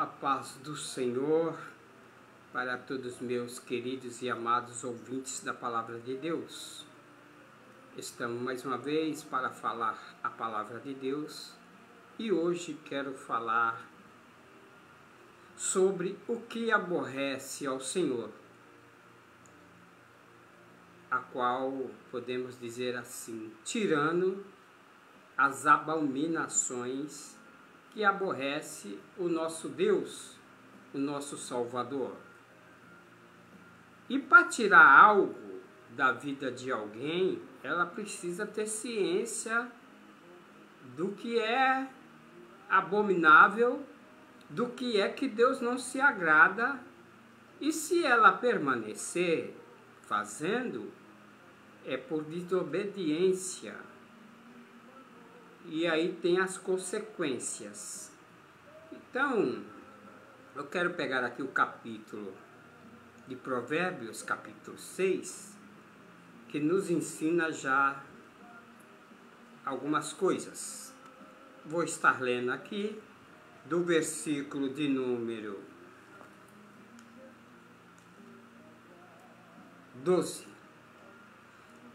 A paz do Senhor para todos meus queridos e amados ouvintes da Palavra de Deus. Estamos mais uma vez para falar a Palavra de Deus e hoje quero falar sobre o que aborrece ao Senhor, a qual podemos dizer assim, tirando as abominações que aborrece o nosso Deus, o nosso Salvador. E para tirar algo da vida de alguém, ela precisa ter ciência do que é abominável, do que é que Deus não se agrada, e se ela permanecer fazendo, é por desobediência. E aí tem as consequências. Então, eu quero pegar aqui o capítulo de Provérbios, capítulo 6, que nos ensina já algumas coisas. Vou estar lendo aqui do versículo de número 12.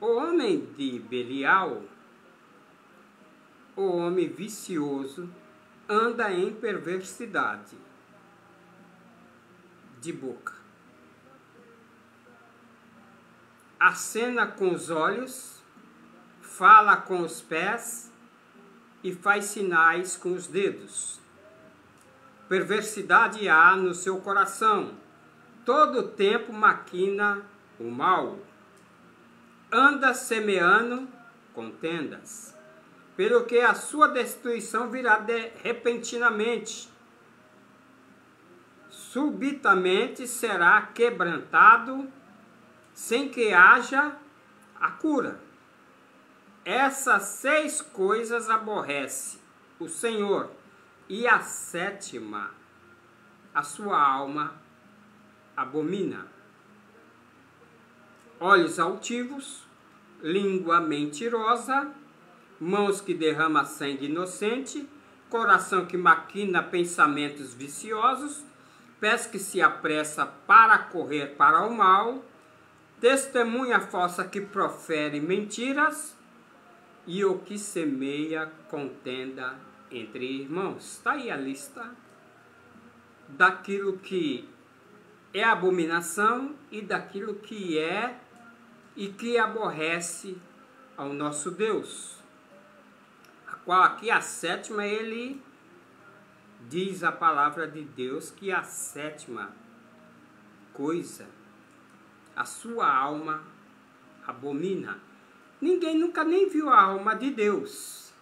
O homem de Belial, o homem vicioso, anda em perversidade de boca. Acena com os olhos, fala com os pés e faz sinais com os dedos. Perversidade há no seu coração, todo o tempo maquina o mal. Anda semeando contendas, pelo que a sua destruição virá repentinamente. Subitamente será quebrantado, sem que haja a cura. Essas 6 coisas aborrece o Senhor, e a 7ª, a sua alma abomina: olhos altivos, língua mentirosa, mãos que derramam sangue inocente, coração que maquina pensamentos viciosos, pés que se apressa para correr para o mal, testemunha falsa que profere mentiras, e o que semeia contenda entre irmãos. Está aí a lista daquilo que é abominação e daquilo que é e que aborrece ao nosso Deus. A qual aqui a 7ª, ele diz a palavra de Deus que a 7ª coisa, a sua alma abomina. Ninguém nunca nem viu a alma de Deus,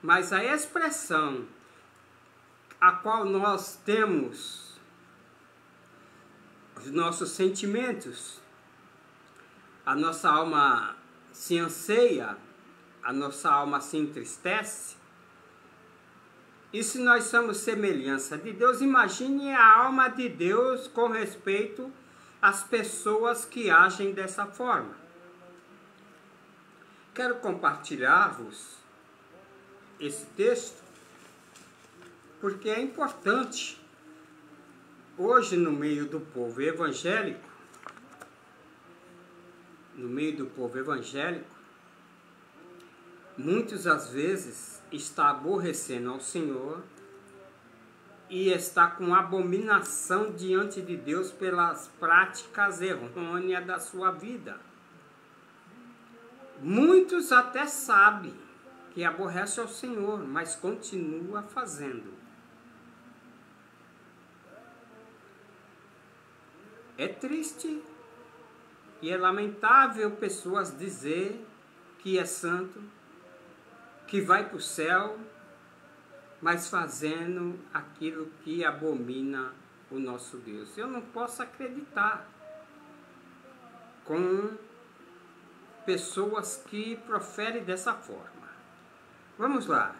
mas a expressão a qual nós temos os nossos sentimentos, a nossa alma se anseia, a nossa alma se entristece. E se nós somos semelhança de Deus, imagine a alma de Deus com respeito às pessoas que agem dessa forma. Quero compartilhar-vos esse texto, porque é importante. Hoje, no meio do povo evangélico, muitos às vezes está aborrecendo ao Senhor e está com abominação diante de Deus pelas práticas errôneas da sua vida. Muitos até sabem que aborrece ao Senhor, mas continua fazendo. É triste e é lamentável pessoas dizer que é santo, que vai para o céu, mas fazendo aquilo que abomina o nosso Deus. Eu não posso acreditar com pessoas que proferem dessa forma. Vamos lá.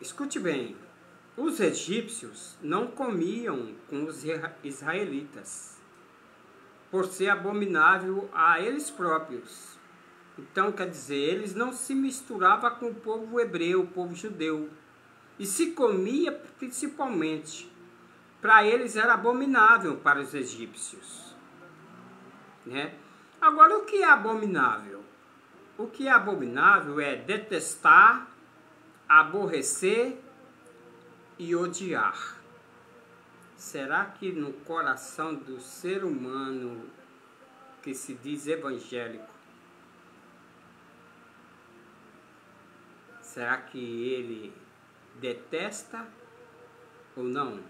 Escute bem. Os egípcios não comiam com os israelitas, por ser abominável a eles próprios. Então, quer dizer, eles não se misturavam com o povo hebreu, o povo judeu. e se comia principalmente. Para eles era abominável para os egípcios, né? Agora, o que é abominável? O que é abominável é detestar, aborrecer e odiar. Será que no coração do ser humano que se diz evangélico, será que ele detesta ou não?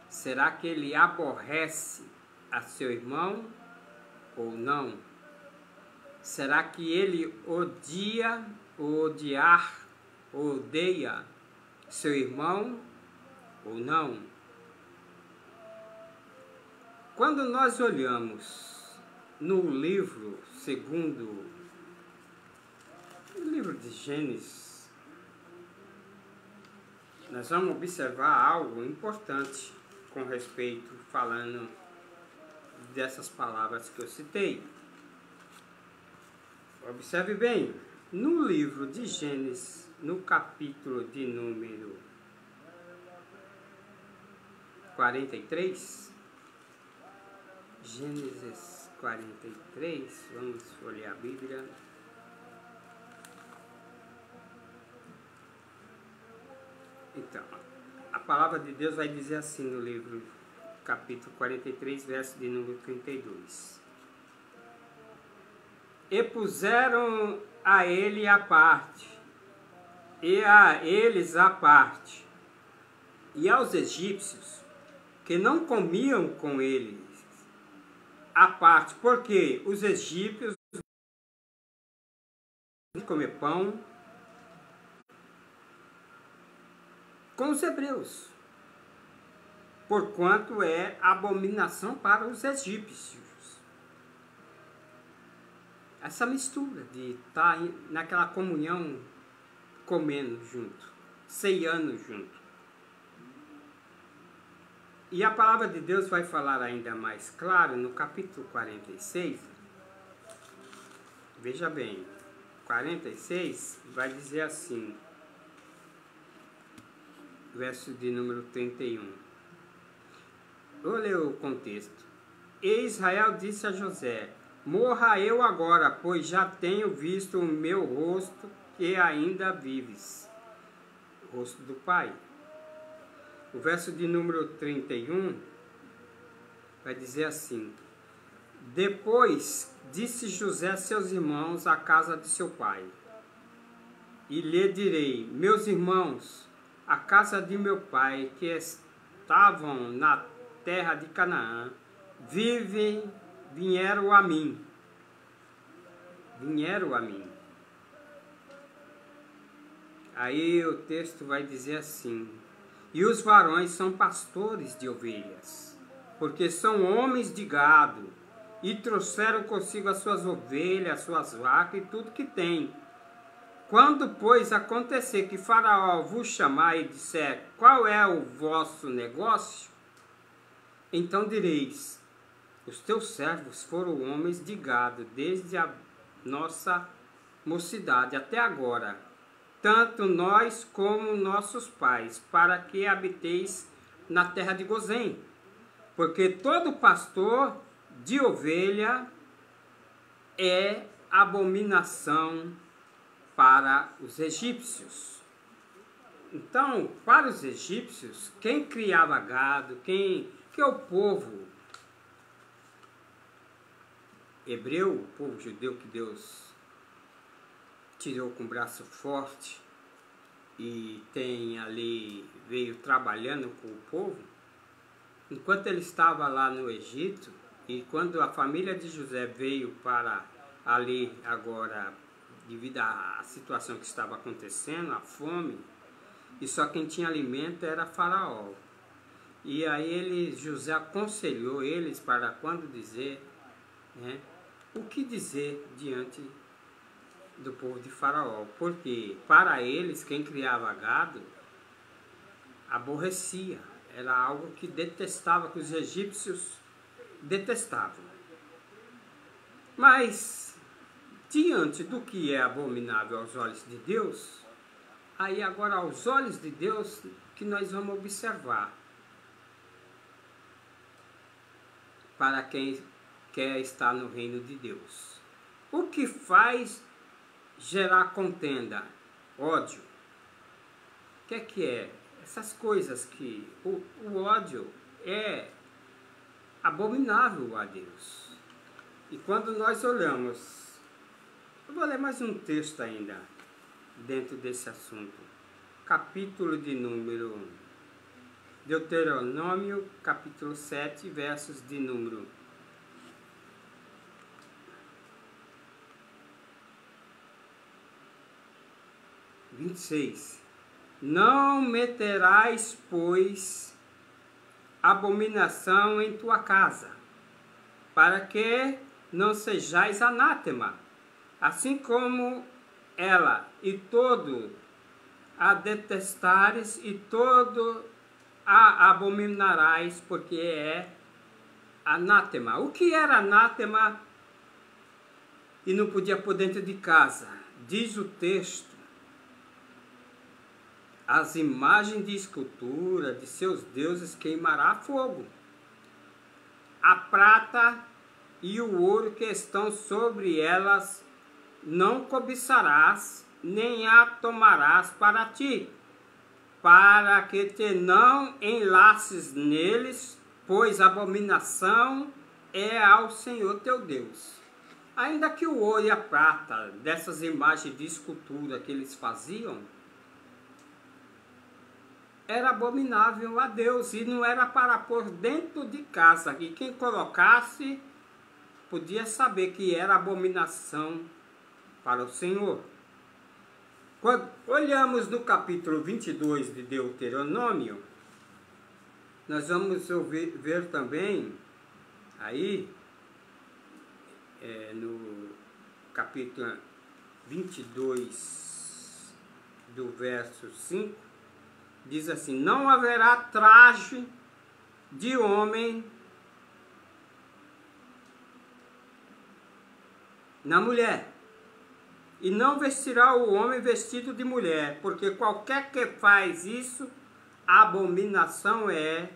Será que ele aborrece a seu irmão ou não? Será que ele odia ou odeia seu irmão ou não? Quando nós olhamos no livro de Gênesis, nós vamos observar algo importante com respeito, falando dessas palavras que eu citei. Observe bem, no livro de Gênesis, no capítulo de número 43, Gênesis 43, vamos olhar a Bíblia. Então, a palavra de Deus vai dizer assim no livro, capítulo 43, verso de número 32. E puseram a ele a parte, e a eles a parte, e aos egípcios, que não comiam com eles, a parte, porque os egípcios comer pão com os hebreus, porquanto é abominação para os egípcios. Essa mistura de estar naquela comunhão, comendo junto, ceiando junto. E a palavra de Deus vai falar ainda mais claro no capítulo 46. Veja bem, 46 vai dizer assim, verso de número 31. Vou ler o contexto. E Israel disse a José: morra eu agora, pois já tenho visto o meu rosto, que ainda vives. O rosto do pai. O verso de número 31 vai dizer assim: depois disse José a seus irmãos à casa de seu pai, e lhe direi: meus irmãos, a casa de meu pai, que estavam na terra de Canaã, vieram a mim. Aí o texto vai dizer assim: e os varões são pastores de ovelhas, porque são homens de gado, e trouxeram consigo as suas ovelhas, as suas vacas e tudo que tem. Quando, pois, acontecer que Faraó vos chamar e disser: qual é o vosso negócio? Então direis: os teus servos foram homens de gado, desde a nossa mocidade até agora, tanto nós como nossos pais, para que habiteis na terra de Gozém. Porque todo pastor de ovelha é abominação para os egípcios. Então, para os egípcios, quem criava gado, que é o povo hebreu, o povo judeu que Deus tirou com braço forte e veio trabalhando com o povo, enquanto ele estava lá no Egito, e quando a família de José veio para ali agora, devido à situação que estava acontecendo, a fome, e só quem tinha alimento era Faraó. E aí José aconselhou eles para quando dizer, né, o que dizer diante do povo de Faraó, porque para eles quem criava gado aborrecia, era algo que detestava, que os egípcios detestavam. Mas diante do que é abominável aos olhos de Deus, aí agora aos olhos de Deus que nós vamos observar. Para quem quer estar no reino de Deus. O que faz gerar contenda? Ódio. O que é? Essas coisas que o ódio é abominável a Deus. E quando nós olhamos, eu vou ler mais um texto ainda dentro desse assunto. Capítulo de número Deuteronômio, capítulo 7, versos de número 26. Não meterás, pois, abominação em tua casa, para que não sejais anátema, assim como ela, e todo a detestares, e todo a abominarás, porque é anátema. O que era anátema e não podia pôr dentro de casa? Diz o texto: as imagens de escultura de seus deuses queimará a fogo. A prata e o ouro que estão sobre elas não cobiçarás, nem a tomarás para ti, para que te não enlaces neles, pois abominação é ao Senhor teu Deus. Ainda que o ouro e a prata dessas imagens de escultura que eles faziam era abominável a Deus e não era para pôr dentro de casa. E quem colocasse podia saber que era abominação para o Senhor. Quando olhamos no capítulo 22 de Deuteronômio, nós vamos ver também aí, no capítulo 22 do verso 5, diz assim: não haverá traje de homem na mulher, e não vestirá o homem vestido de mulher, porque qualquer que faz isso, a abominação é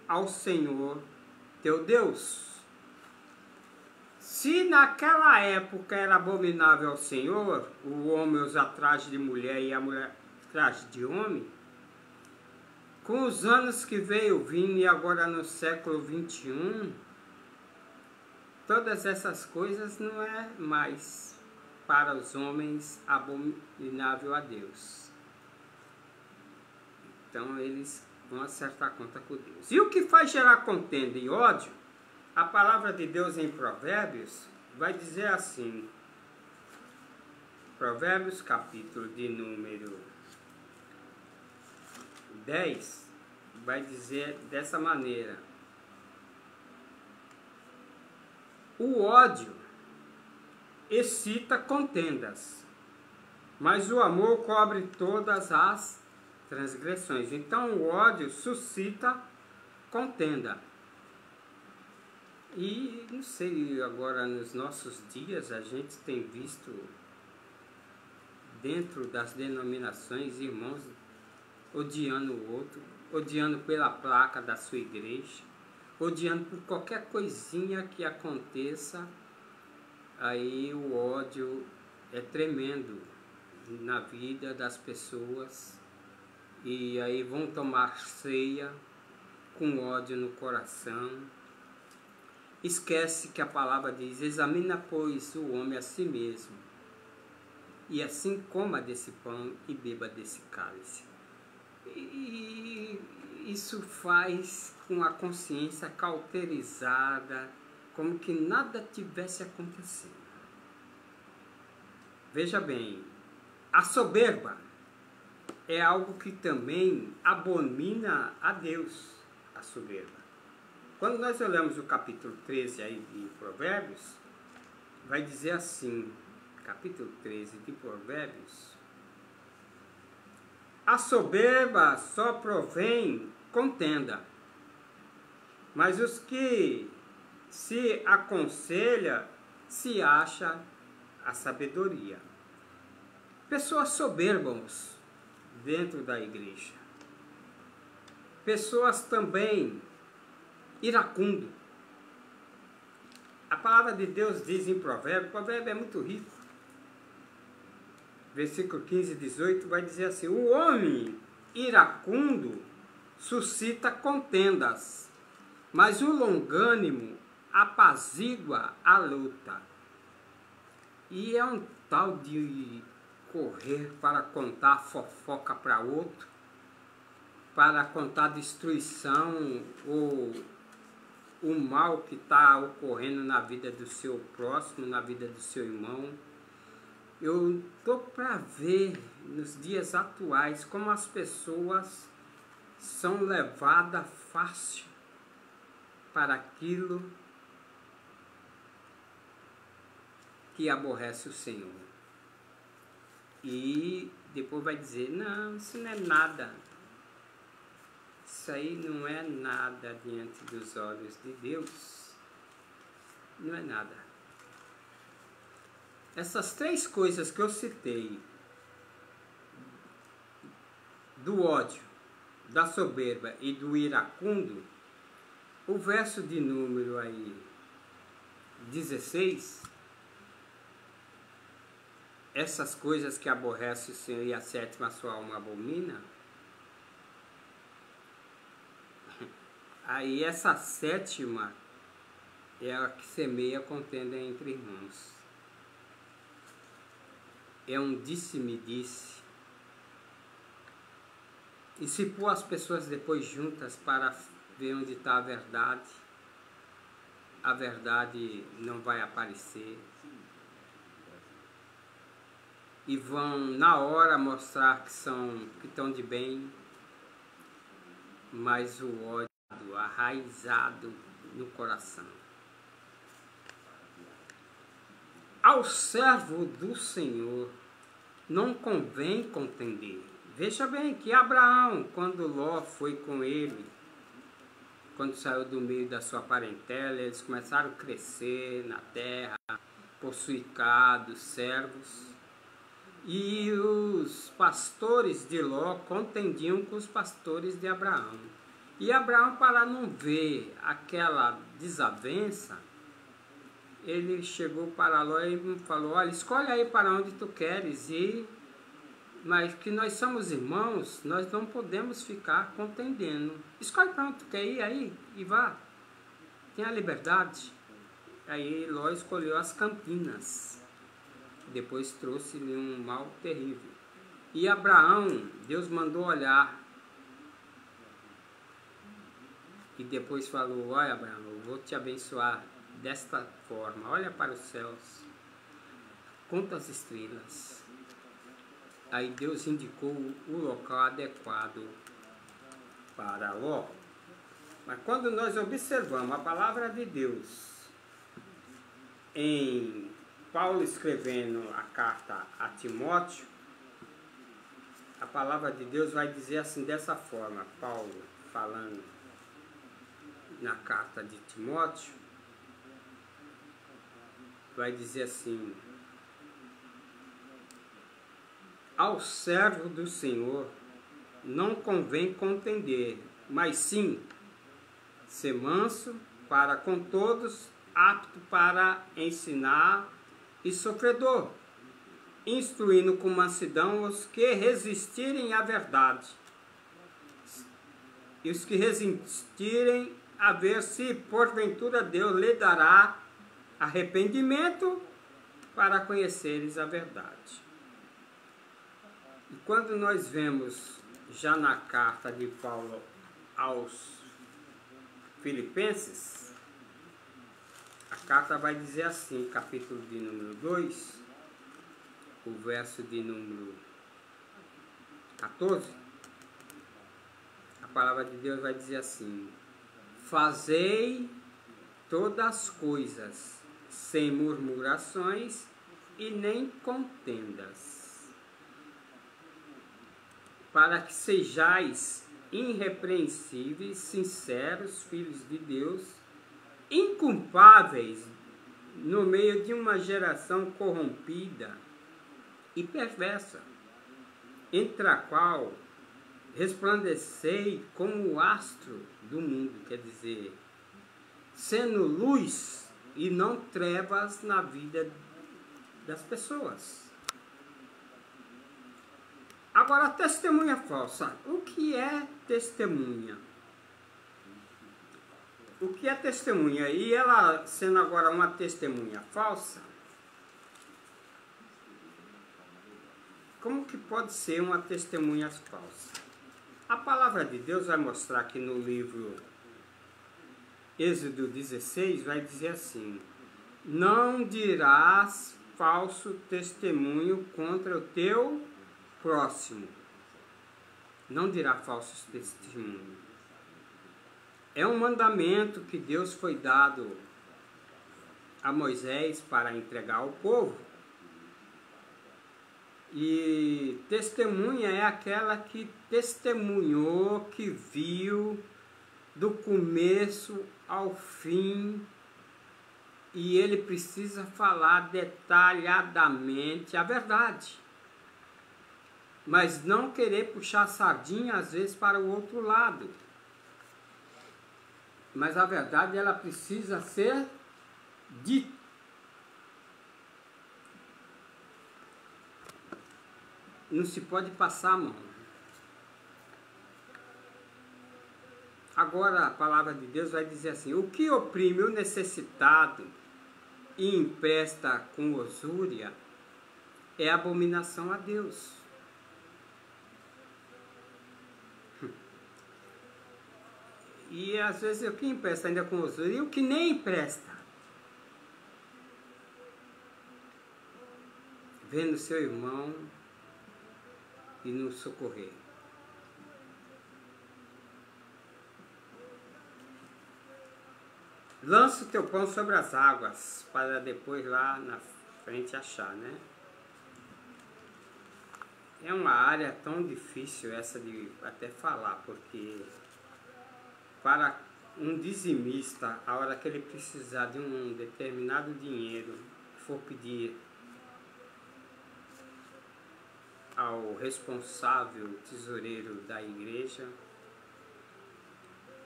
ao Senhor teu Deus. Se naquela época era abominável ao Senhor, o homem usar traje de mulher e a mulher traje de homem, com os anos que veio vindo e agora no século 21, todas essas coisas não é mais para os homens abominável a Deus. Então eles vão acertar conta com Deus. E o que faz gerar contenda e ódio? A palavra de Deus em Provérbios vai dizer assim, Provérbios capítulo de número 10, vai dizer dessa maneira: o ódio excita contendas, mas o amor cobre todas as transgressões. Então o ódio suscita contenda. E não sei, agora nos nossos dias a gente tem visto dentro das denominações irmãos odiando o outro, odiando pela placa da sua igreja, odiando por qualquer coisinha que aconteça. Aí o ódio é tremendo na vida das pessoas, e aí vão tomar ceia com ódio no coração. Esquece que a palavra diz: examina, pois, o homem a si mesmo, e assim coma desse pão e beba desse cálice. E isso faz com a consciência cauterizada, como que nada tivesse acontecendo. Veja bem, a soberba é algo que também abomina a Deus, a soberba. Quando nós olhamos o capítulo 13 aí de Provérbios, vai dizer assim, capítulo 13 de Provérbios: a soberba só provém contenda, mas os que se aconselha se acha a sabedoria. Pessoas soberbas dentro da igreja. Pessoas também iracundo. A palavra de Deus diz em Provérbio, o provérbio é muito rico. Versículo 15 e 18 vai dizer assim: o homem iracundo suscita contendas, mas o longânimo apazigua a luta. E é um tal de correr para contar fofoca para outro, para contar destruição ou o mal que está ocorrendo na vida do seu próximo, na vida do seu irmão. Eu estou para ver nos dias atuais como as pessoas são levadas fácil para aquilo que aborrece o Senhor. E depois vai dizer, não, isso não é nada. Isso aí não é nada diante dos olhos de Deus. Não é nada. Essas três coisas que eu citei, do ódio, da soberba e do iracundo, o verso de número aí 16, essas coisas que aborrece o Senhor e a sétima sua alma abomina, aí essa sétima é a que semeia contenda entre irmãos. É um disse-me-disse. E se pôr as pessoas depois juntas para ver onde está a verdade não vai aparecer. E vão na hora mostrar que estão de bem, mas o ódio arraizado no coração. Ao servo do Senhor não convém contender. Veja bem que Abraão, quando Ló foi com ele, quando saiu do meio da sua parentela, eles começaram a crescer na terra, possuir gado, servos. E os pastores de Ló contendiam com os pastores de Abraão. E Abraão, para não ver aquela desavença, ele chegou para Ló e falou, olha, escolhe aí para onde tu queres ir, mas que nós somos irmãos, nós não podemos ficar contendendo. Escolhe para onde tu quer ir aí e vá. Tenha liberdade. Aí Ló escolheu as campinas. Depois trouxe-lhe um mal terrível. E Abraão, Deus mandou olhar. E depois falou, olha Abraão, eu vou te abençoar desta forma. Olha para os céus. Conta as estrelas. Aí Deus indicou o local adequado para Ló. Mas quando nós observamos a palavra de Deus em Paulo escrevendo a carta a Timóteo, a palavra de Deus vai dizer assim, dessa forma, Paulo falando na carta de Timóteo, vai dizer assim, ao servo do Senhor não convém contender, mas sim ser manso para com todos, apto para ensinar e sofredor, instruindo com mansidão os que resistirem à verdade. E os que resistirem, a ver se porventura Deus lhe dará arrependimento para conheceres a verdade. E quando nós vemos já na carta de Paulo aos Filipenses, a carta vai dizer assim, capítulo de número 2, o verso de número 14, a palavra de Deus vai dizer assim, fazei todas as coisas sem murmurações e nem contendas, para que sejais irrepreensíveis, sinceros, filhos de Deus, inculpáveis no meio de uma geração corrompida e perversa, entre a qual resplandecei como o astro do mundo, quer dizer, sendo luz e não trevas na vida das pessoas. Agora, testemunha falsa. O que é testemunha? O que é testemunha? E ela sendo agora uma testemunha falsa, como que pode ser uma testemunha falsa? A palavra de Deus vai mostrar aqui no livro Êxodo 16, vai dizer assim: não dirás falso testemunho contra o teu próximo. Não dirá falsos testemunhos. É um mandamento que Deus foi dado a Moisés para entregar ao povo. E testemunha é aquela que testemunhou, que viu do começo ao fim, e ele precisa falar detalhadamente a verdade, mas não querer puxar a sardinha às vezes para o outro lado. Mas a verdade ela precisa ser dita. Não se pode passar a mão. Agora a palavra de Deus vai dizer assim: o que oprime o necessitado e empresta com usúria é abominação a Deus. E às vezes o que empresta ainda com usúria e o que nem empresta, vendo seu irmão e nos socorrer. Lança o teu pão sobre as águas, para depois lá na frente achar, né? É uma área tão difícil essa de até falar, porque para um dizimista, a hora que ele precisar de um determinado dinheiro, for pedir ao responsável tesoureiro da igreja,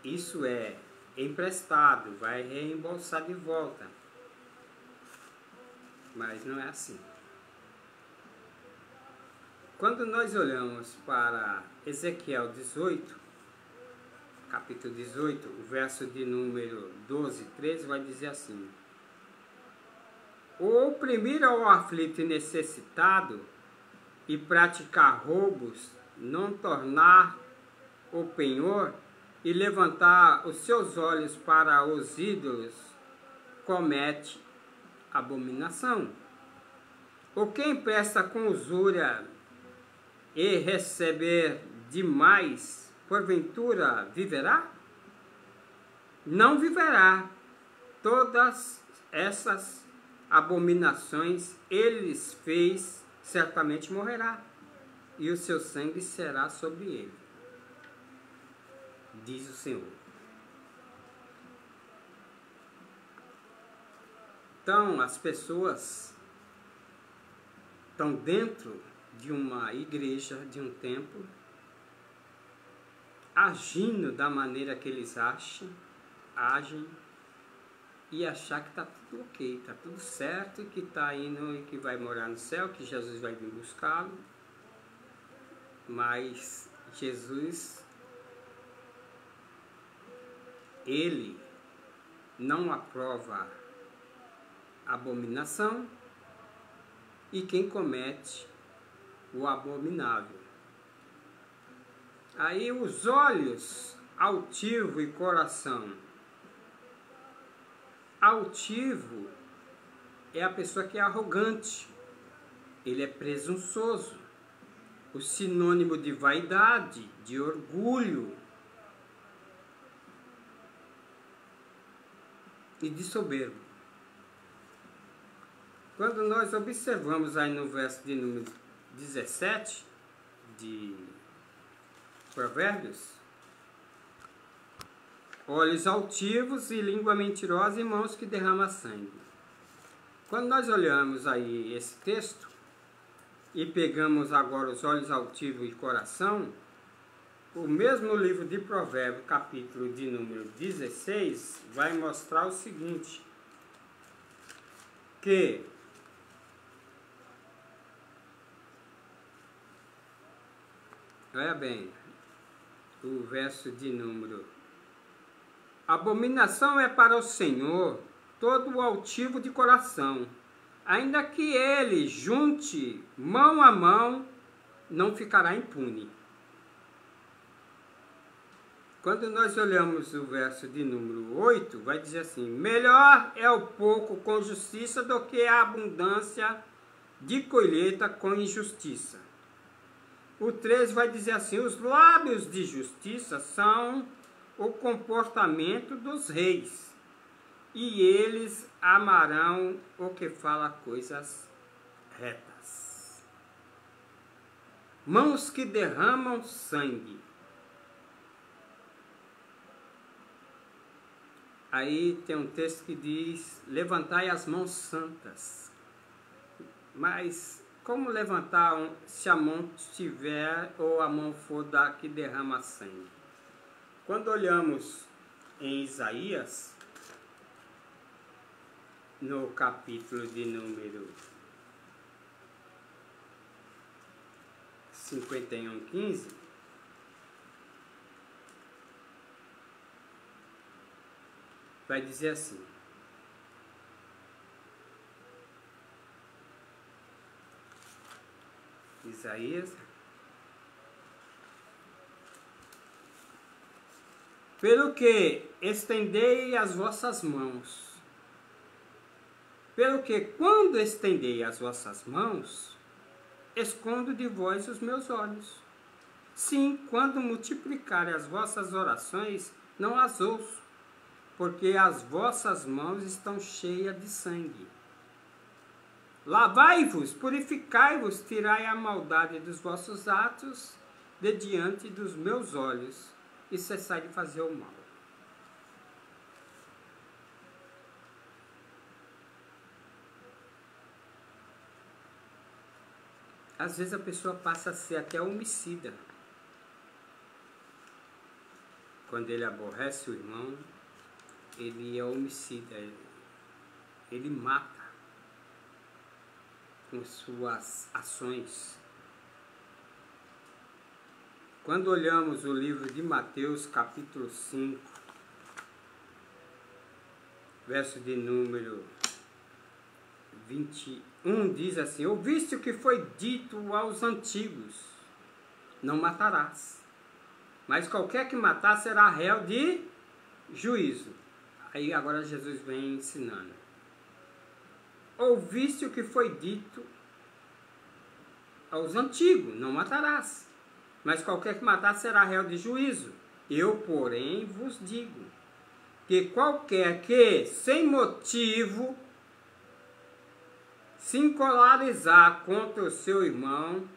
isso é emprestado, vai reembolsar de volta. Mas não é assim. Quando nós olhamos para Ezequiel 18, capítulo 18, o verso de número 12 e 13, vai dizer assim: o oprimir ao aflito e necessitado e praticar roubos, não tornar o penhor e levantar os seus olhos para os ídolos, comete abominação. O que empresta com usúria e receber demais, porventura viverá? Não viverá. Todas essas abominações eles fez, certamente morrerá, e o seu sangue será sobre ele, diz o Senhor. Então, as pessoas estão dentro de uma igreja, de um templo, agindo da maneira que eles agem, e achar que está tudo ok, está tudo certo, que está indo e que vai morar no céu, que Jesus vai vir buscá-lo. Mas Jesus, ele não aprova abominação e quem comete o abominável. Aí os olhos altivo e coração. Altivo é a pessoa que é arrogante, ele é presunçoso, o sinônimo de vaidade, de orgulho e de soberbo. Quando nós observamos aí no verso de número 17 de Provérbios: olhos altivos e língua mentirosa e mãos que derramam sangue. Quando nós olhamos aí esse texto e pegamos agora os olhos altivos e coração, o mesmo livro de Provérbios, capítulo de número 16, vai mostrar o seguinte, que olha bem, o verso de número: abominação é para o Senhor todo o altivo de coração, ainda que ele junte mão a mão, não ficará impune. Quando nós olhamos o verso de número 8, vai dizer assim: melhor é o pouco com justiça do que a abundância de colheita com injustiça. O 13 vai dizer assim: os lábios de justiça são o comportamento dos reis, e eles amarão o que fala coisas retas. Mãos que derramam sangue. Aí tem um texto que diz: levantai as mãos santas. Mas como levantar se a mão estiver ou a mão for da que derrama sangue? Quando olhamos em Isaías, no capítulo de número 51:15, vai dizer assim: Isaías: pelo que estendei as vossas mãos, pelo que quando estendei as vossas mãos, escondo de vós os meus olhos. Sim, quando multiplicarem as vossas orações, não as ouço, porque as vossas mãos estão cheias de sangue. Lavai-vos, purificai-vos, tirai a maldade dos vossos atos de diante dos meus olhos, e cessai de fazer o mal. Às vezes a pessoa passa a ser até homicida. Quando ele aborrece o irmão, ele é homicida, ele mata com suas ações. Quando olhamos o livro de Mateus, capítulo 5, verso de número 21, diz assim: ouviste o que foi dito aos antigos, não matarás, mas qualquer que matar será réu de juízo. Aí agora Jesus vem ensinando: ouviste o que foi dito aos antigos, não matarás, mas qualquer que matar será réu de juízo. Eu, porém, vos digo que qualquer que, sem motivo, se encolarizar contra o seu irmão,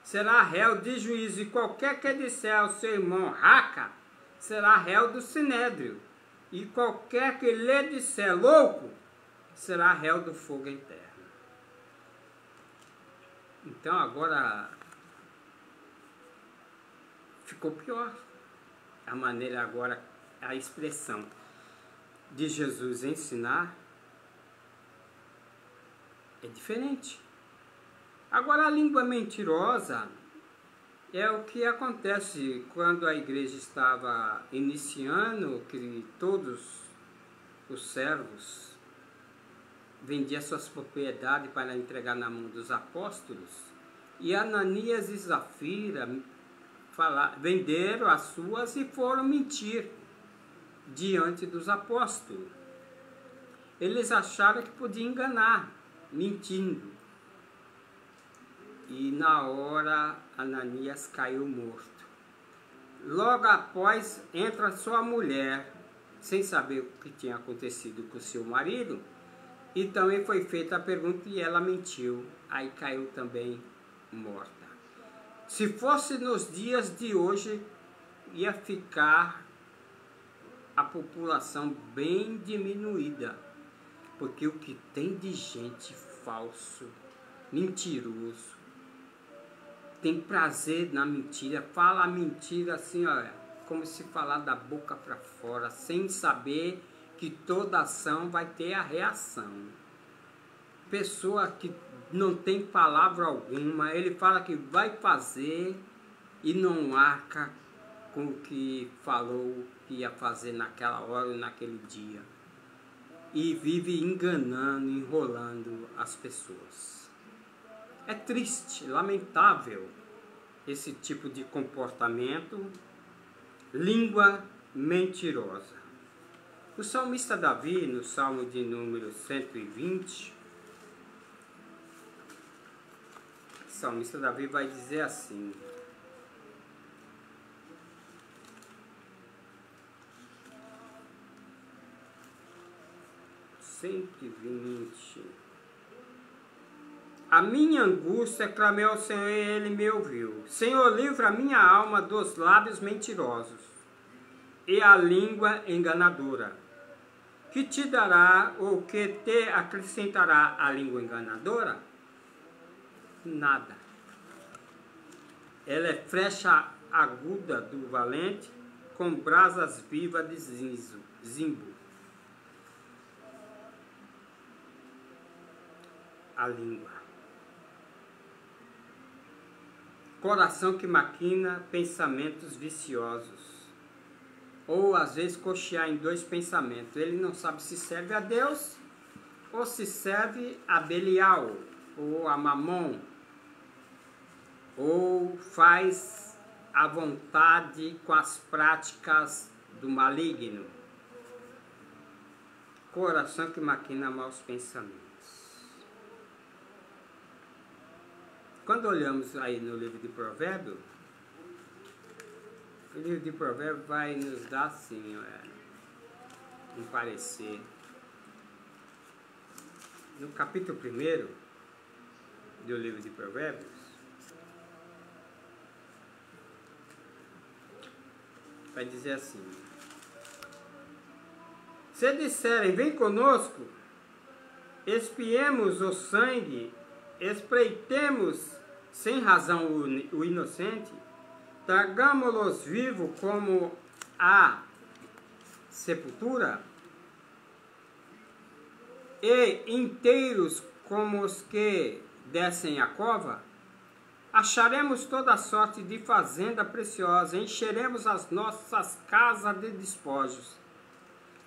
será réu de juízo, e qualquer que disser ao seu irmão raca, será réu do sinédrio, e qualquer que lhe disser louco, será réu do fogo eterno. Então agora ficou pior a maneira agora, a expressão de Jesus ensinar é diferente. Agora a língua mentirosa é o que acontece quando a igreja estava iniciando, que todos os servos vendiam suas propriedades para entregar na mão dos apóstolos, e Ananias e Zafira venderam as suas e foram mentir diante dos apóstolos. Eles acharam que podiam enganar, mentindo. E na hora Ananias caiu morto. Logo após entra sua mulher, sem saber o que tinha acontecido com seu marido, e também foi feita a pergunta e ela mentiu. Aí caiu também morta. Se fosse nos dias de hoje, ia ficar a população bem diminuída, porque o que tem de gente falso, mentiroso, tem prazer na mentira, fala a mentira assim, olha, como se falar da boca para fora, sem saber que toda ação vai ter a reação. Pessoa que não tem palavra alguma, ele fala que vai fazer e não arca com o que falou que ia fazer naquela hora ou naquele dia. E vive enganando, enrolando as pessoas. É triste, lamentável esse tipo de comportamento, língua mentirosa. O salmista Davi, no Salmo de número 120, o salmista Davi vai dizer assim: a minha angústia clamei ao Senhor e Ele me ouviu. Senhor, livra a minha alma dos lábios mentirosos e a língua enganadora. Que te dará ou que te acrescentará a língua enganadora? Nada. Ela é flecha aguda do valente, com brasas vivas de zimbo. A língua. Coração que maquina pensamentos viciosos. Ou às vezes cochear em dois pensamentos. Ele não sabe se serve a Deus ou se serve a Belial ou a Mamon. Ou faz a vontade com as práticas do maligno. Coração que maquina maus pensamentos. Quando olhamos aí no livro de Provérbios, o livro de Provérbios vai nos dar assim, um parecer. No capítulo 1 do livro de Provérbios, vai dizer assim: se disserem, vem conosco, espiemos o sangue, espreitemos sem razão o inocente, tragamo-los vivos como a sepultura, e inteiros como os que descem a cova, acharemos toda sorte de fazenda preciosa, encheremos as nossas casas de despojos.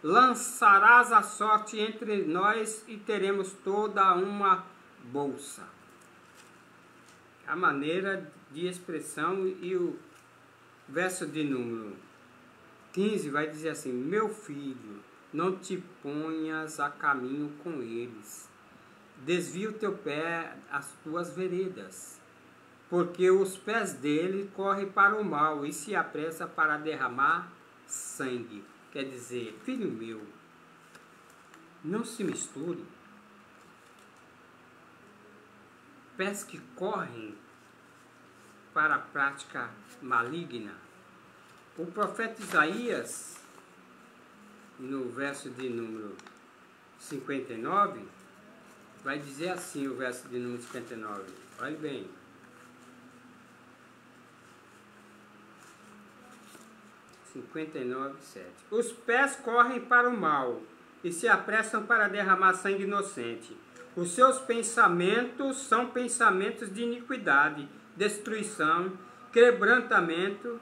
Lançarás a sorte entre nós e teremos toda uma bolsa. A maneira de expressão. E o verso de número 15 vai dizer assim: meu filho, não te ponhas a caminho com eles, desvia o teu pé às tuas veredas, porque os pés dele correm para o mal e se apressa para derramar sangue. Quer dizer, filho meu, não se misture. Pés que correm para a prática maligna. O profeta Isaías, no verso de número 59, vai dizer assim, o verso de número 59, olhe bem: 59:7. Os pés correm para o mal e se apressam para derramar sangue inocente. Os seus pensamentos são pensamentos de iniquidade, destruição, quebrantamento,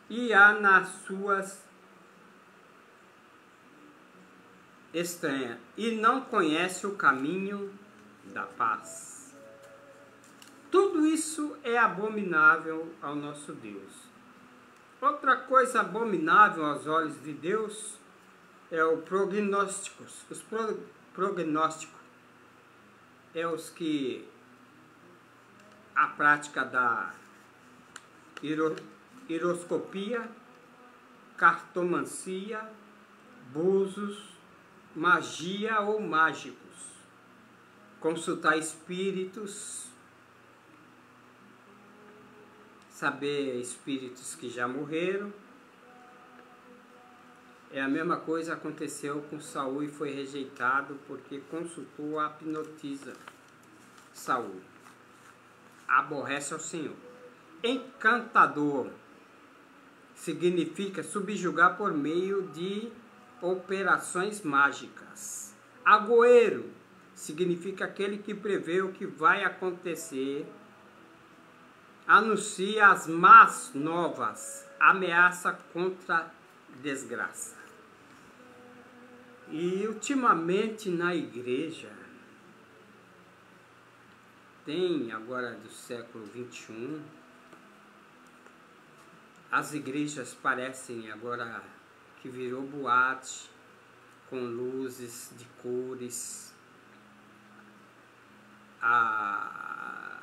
e há nas suas estranha, e não conhece o caminho da paz. Tudo isso é abominável ao nosso Deus. Outra coisa abominável aos olhos de Deus é o prognóstico. Os prognósticos é os que a prática da horoscopia, cartomancia, búzios, magia ou mágicos, consultar espíritos, saber espíritos que já morreram. É a mesma coisa aconteceu com Saul e foi rejeitado porque consultou a hipnotisa Saul. aborrece ao Senhor. Encantador significa subjugar por meio de operações mágicas. Agoeiro significa aquele que prevê o que vai acontecer, anuncia as más novas, ameaça contra desgraça. E ultimamente na igreja, tem agora do século 21, as igrejas parecem agora que virou boate, com luzes de cores.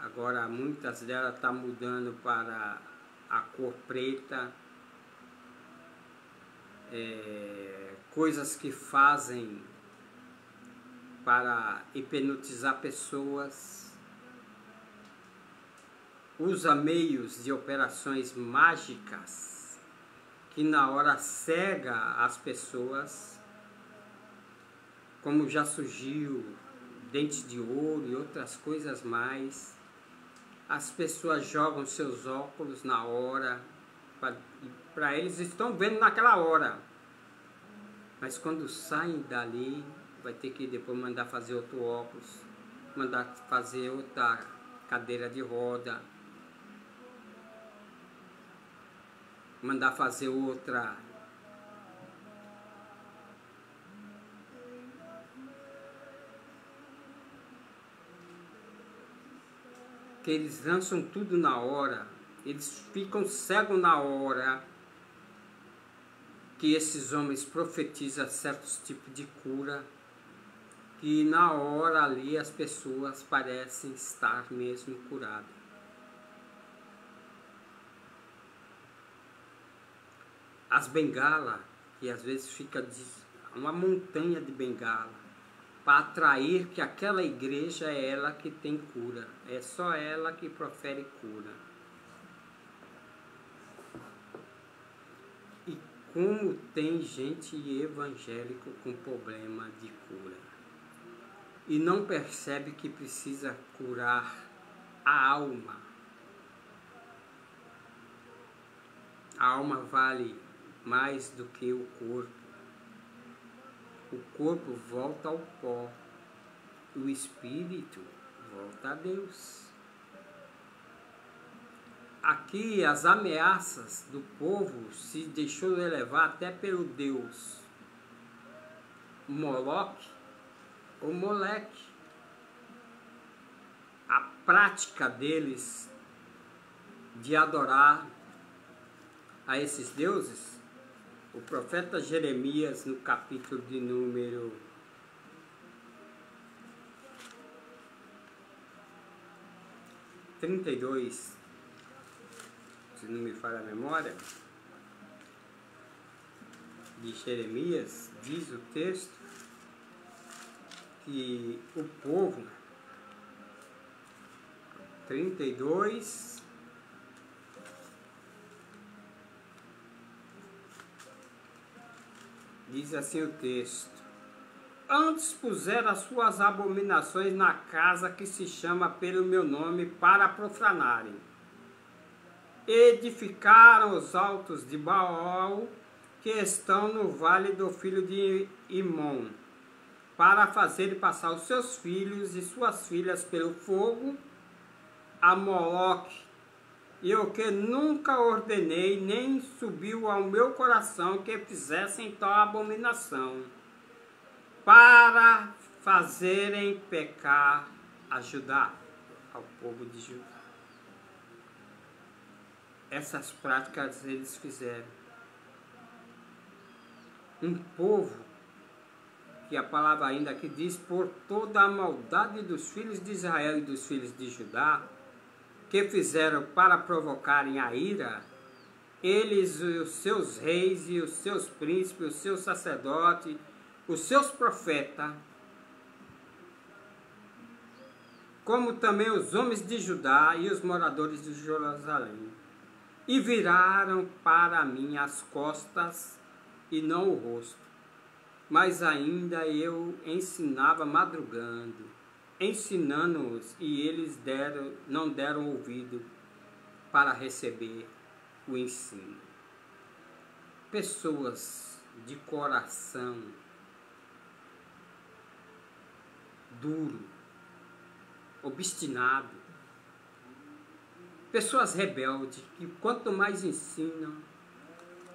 Agora muitas delas estão mudando para a cor preta. Coisas que fazem para hipnotizar pessoas. Usa meios de operações mágicas que na hora cega as pessoas, como já surgiu dentes de ouro e outras coisas mais. As pessoas jogam seus óculos na hora, para eles estão vendo naquela hora, mas quando saem dali, vai ter que depois mandar fazer outro óculos, mandar fazer outra cadeira de roda, mandar fazer outra. Que eles lançam tudo na hora, eles ficam cegos na hora que esses homens profetizam certos tipos de cura, que na hora ali as pessoas parecem estar mesmo curadas. As bengalas, que às vezes fica uma montanha de bengala, para atrair que aquela igreja é ela que tem cura, é só ela que profere cura. E como tem gente evangélico com problema de cura e não percebe que precisa curar a alma. A alma vale mais do que o corpo. O corpo volta ao pó, o espírito volta a Deus. Aqui as ameaças do povo se deixou levar até pelo Deus Moloque ou Moleque. A prática deles de adorar a esses deuses, o profeta Jeremias, no capítulo de número 32, se não me falha a memória, de Jeremias, diz o texto que o povo, 32, diz assim o texto: antes puseram as suas abominações na casa que se chama pelo meu nome para profanarem. Edificaram os altos de Baal que estão no vale do filho de Imom, para fazer passar os seus filhos e suas filhas pelo fogo a Moloque, e o que nunca ordenei, nem subiu ao meu coração que fizessem tal abominação, para fazerem pecar a Judá, ao povo de Judá. Essas práticas eles fizeram. Um povo que a palavra ainda aqui diz, por toda a maldade dos filhos de Israel e dos filhos de Judá, que fizeram para provocarem a ira, eles, os seus reis e os seus príncipes, os seus sacerdotes, os seus profetas, como também os homens de Judá e os moradores de Jerusalém, e viraram para mim as costas e não o rosto, mas ainda eu ensinava madrugando, ensinando-os, e eles não deram ouvido para receber o ensino. Pessoas de coração duro, obstinado, pessoas rebeldes, que quanto mais ensinam,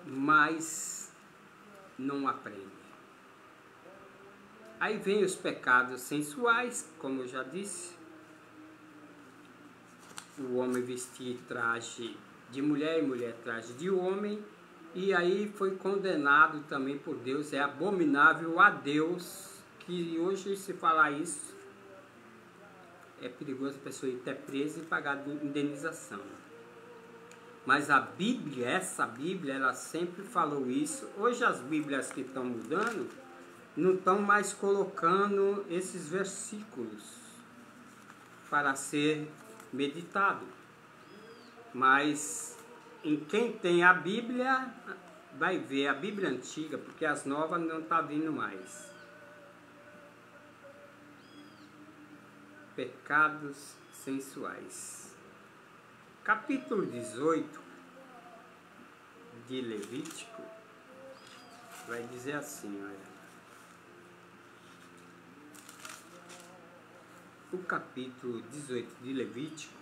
mais não aprendem. Aí vem os pecados sensuais, como eu já disse, o homem vestir traje de mulher e mulher traje de homem, e aí foi condenado também por Deus, é abominável a Deus, que hoje se falar isso, é perigoso a pessoa ir até presa e pagar indenização. Mas a Bíblia, essa Bíblia, ela sempre falou isso. Hoje as Bíblias que estão mudando, não estão mais colocando esses versículos para ser meditado. Mas em quem tem a Bíblia, vai ver a Bíblia antiga, porque as novas não estão vindo mais. Pecados sensuais. Capítulo 18 de Levítico vai dizer assim, olha. O capítulo 18 de Levítico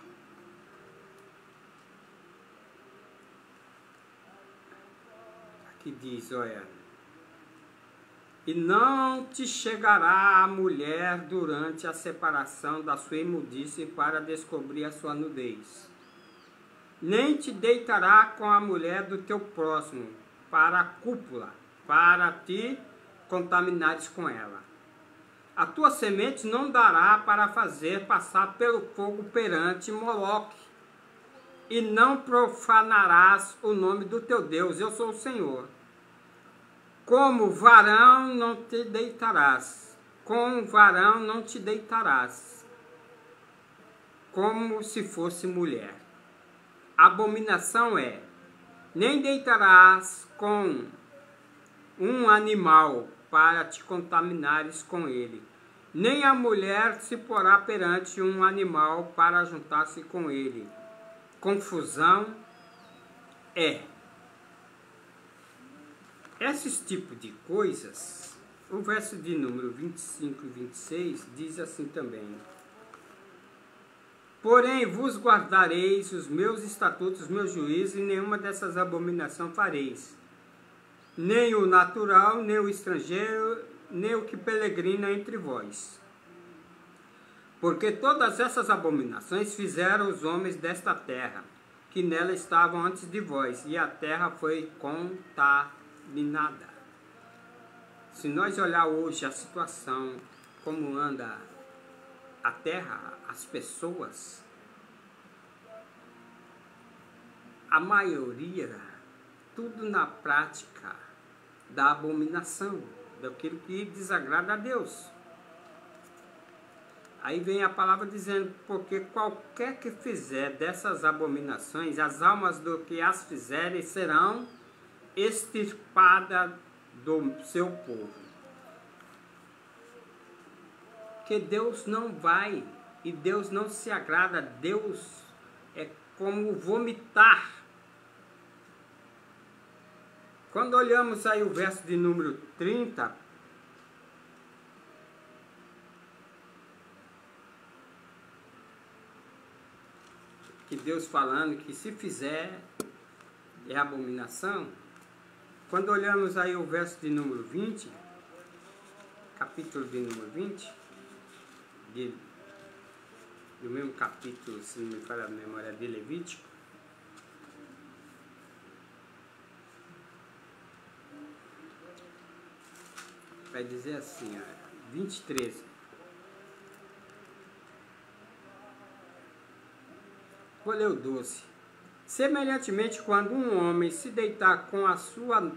aqui diz, olha: e não te chegará a mulher durante a separação da sua imundície para descobrir a sua nudez, nem te deitará com a mulher do teu próximo para a cúpula, para te contaminares com ela. A tua semente não dará para fazer passar pelo fogo perante Moloque, e não profanarás o nome do teu Deus, eu sou o Senhor. Como varão não te deitarás, com varão não te deitarás, como se fosse mulher. Abominação é, nem deitarás com um animal para te contaminares com ele, nem a mulher se porá perante um animal para juntar-se com ele. Confusão é. Esses tipos de coisas, o verso de número 25 e 26 diz assim também: porém vos guardareis os meus estatutos, os meus juízos, e nenhuma dessas abominações fareis, nem o natural, nem o estrangeiro, nem o que peregrina entre vós. Porque todas essas abominações fizeram os homens desta terra, que nela estavam antes de vós, e a terra foi contaminada. Se nós olhar hoje a situação, como anda a terra, as pessoas, a maioria, tudo na prática da abominação, daquilo que desagrada a Deus. Aí vem a palavra dizendo, porque qualquer que fizer dessas abominações, as almas do que as fizerem serão extirpadas do seu povo. Que Deus não vai, e Deus não se agrada, Deus é como vomitar. Quando olhamos aí o verso de número 30, que Deus falando que se fizer é abominação. Quando olhamos aí o verso de número 20, capítulo de número 20, do mesmo capítulo, se não me falha a memória, de Levítico, vai dizer assim, 23. Vou ler o 12. Semelhantemente, quando um homem se deitar com a sua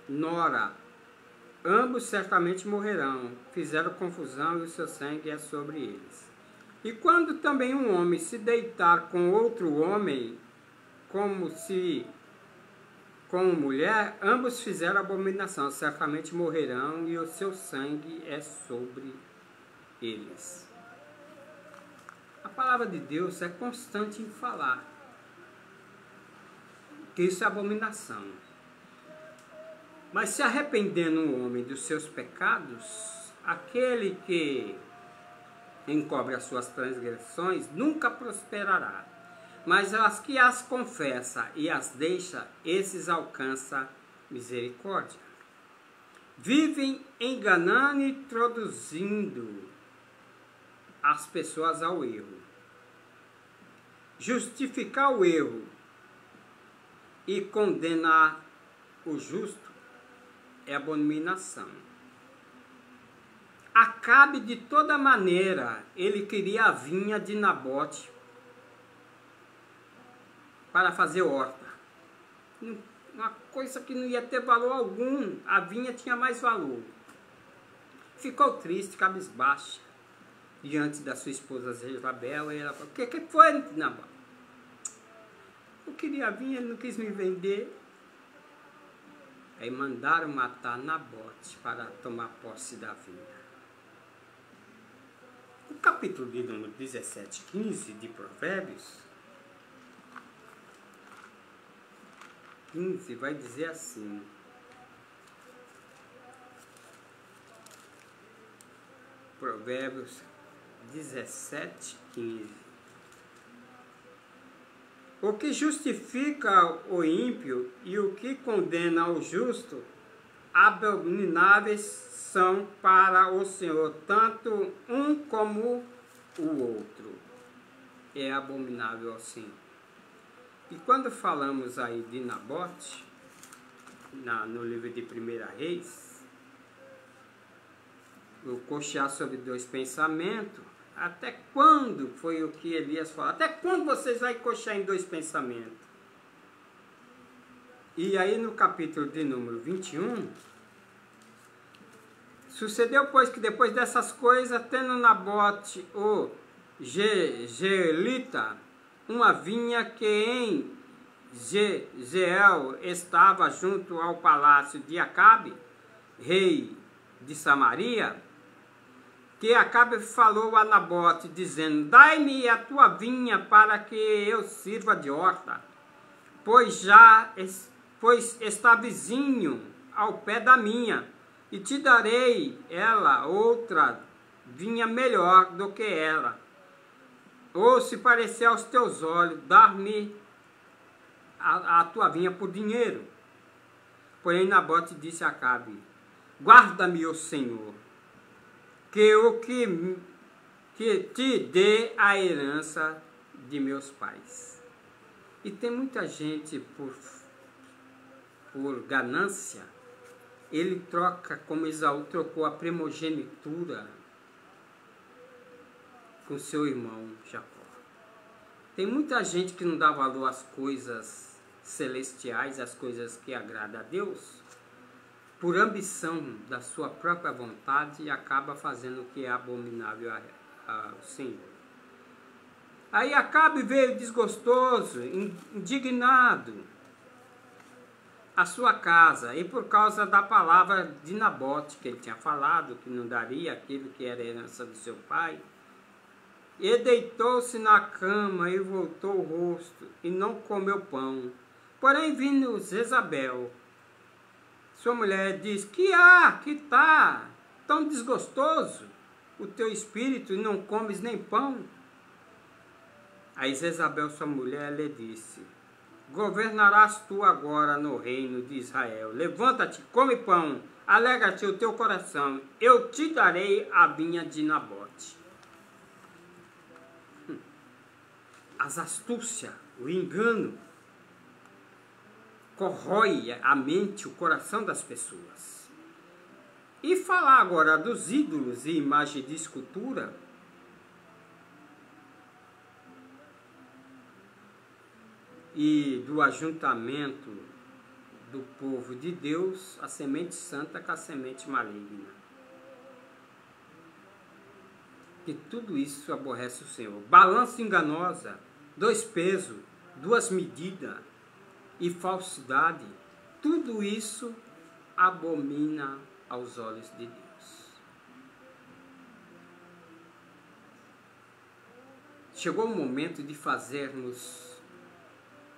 nora, ambos certamente morrerão. Fizeram confusão e o seu sangue é sobre eles. E quando também um homem se deitar com outro homem, como mulher, ambos fizeram abominação, certamente morrerão e o seu sangue é sobre eles. A palavra de Deus é constante em falar que isso é abominação. Mas se arrependendo o homem dos seus pecados, aquele que encobre as suas transgressões nunca prosperará. Mas as que as confessa e as deixa, esses alcança misericórdia. Vivem enganando e introduzindo as pessoas ao erro. Justificar o erro e condenar o justo é abominação. Acabe de toda maneira, ele queria a vinha de Nabote para fazer horta. Uma coisa que não ia ter valor algum, a vinha tinha mais valor. Ficou triste, cabisbaixa, diante da sua esposa Jezabel, e ela falou: o que foi, Nabote? Eu queria a vinha, ele não quis me vender. Aí mandaram matar Nabote para tomar posse da vinha. O capítulo de número 17, 15 de Provérbios 15 vai dizer assim: Provérbios 17, 15. O que justifica o ímpio e o que condena o justo, abomináveis são para o Senhor, tanto um como o outro. É abominável ao Senhor. E quando falamos aí de Nabote, no livro de 1 Reis, o cochear sobre dois pensamentos, até quando foi o que Elias falou? Até quando vocês vão cochear em dois pensamentos? E aí no capítulo de número 21, sucedeu, pois, que depois dessas coisas, tendo Nabote o Jezreelita uma vinha que em Jezreel estava junto ao palácio de Acabe, rei de Samaria, que Acabe falou a Nabote, dizendo: dai-me a tua vinha para que eu sirva de horta, pois está vizinho ao pé da minha, e te darei ela outra vinha melhor do que ela. Ou se parecer aos teus olhos, dar-me a tua vinha por dinheiro. Porém Nabote disse a Acabe: guarda-me, ó Senhor, que te dê a herança de meus pais. E tem muita gente, por ganância, ele troca, como Esaú trocou a primogenitura com seu irmão Jacó. Tem muita gente que não dá valor às coisas celestiais, às coisas que agradam a Deus, por ambição da sua própria vontade, e acaba fazendo o que é abominável ao Senhor. Aí Acabe veio desgostoso, indignado à sua casa, e por causa da palavra de Nabote, que ele tinha falado, que não daria aquilo que era a herança do seu pai, e deitou-se na cama e voltou o rosto, e não comeu pão. Porém, vindo Jezabel, sua mulher, diz: que tá tão desgostoso o teu espírito, e não comes nem pão? Aí Jezabel, sua mulher, lhe disse: governarás tu agora no reino de Israel. Levanta-te, come pão, alegra-te o teu coração, eu te darei a vinha de Nabote. As astúcias, o engano, corrói a mente, o coração das pessoas. E falar agora dos ídolos e imagem de escultura, e do ajuntamento do povo de Deus, a semente santa com a semente maligna. Que tudo isso aborrece o Senhor. Balança enganosa, dois pesos, duas medidas e falsidade, tudo isso abomina aos olhos de Deus. chegou o momento de fazermos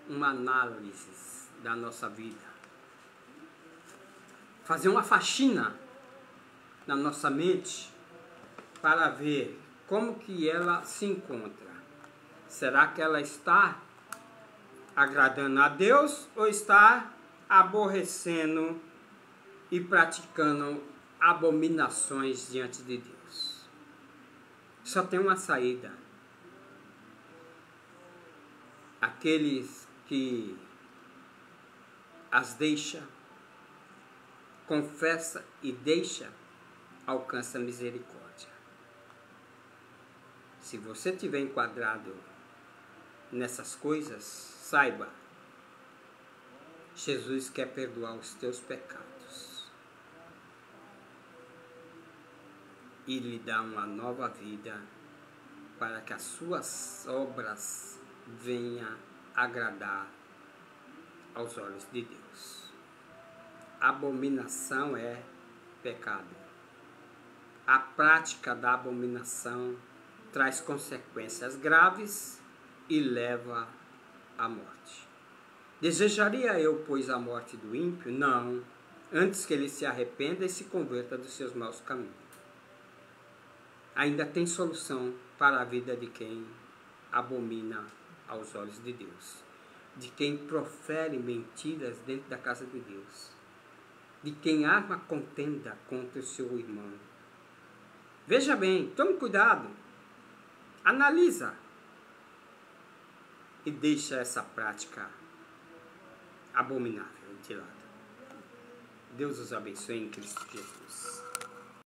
uma análise da nossa vida. Fazer uma faxina na nossa mente para ver como que ela se encontra. Será que ela está agradando a Deus ou está aborrecendo e praticando abominações diante de Deus? Só tem uma saída. Aqueles que as deixa, confessa e deixa, alcança a misericórdia. Se você estiver enquadrado nessas coisas, saiba, Jesus quer perdoar os teus pecados e lhe dar uma nova vida para que as suas obras venham agradar aos olhos de Deus. Abominação é pecado. A prática da abominação traz consequências graves e leva à morte. Desejaria eu, pois, a morte do ímpio? Não, antes que ele se arrependa e se converta dos seus maus caminhos. Ainda tem solução para a vida de quem abomina aos olhos de Deus, de quem profere mentiras dentro da casa de Deus, de quem arma contenda contra o seu irmão. Veja bem, tome cuidado, analisa e deixa essa prática abominável de lado. Deus os abençoe em Cristo Jesus.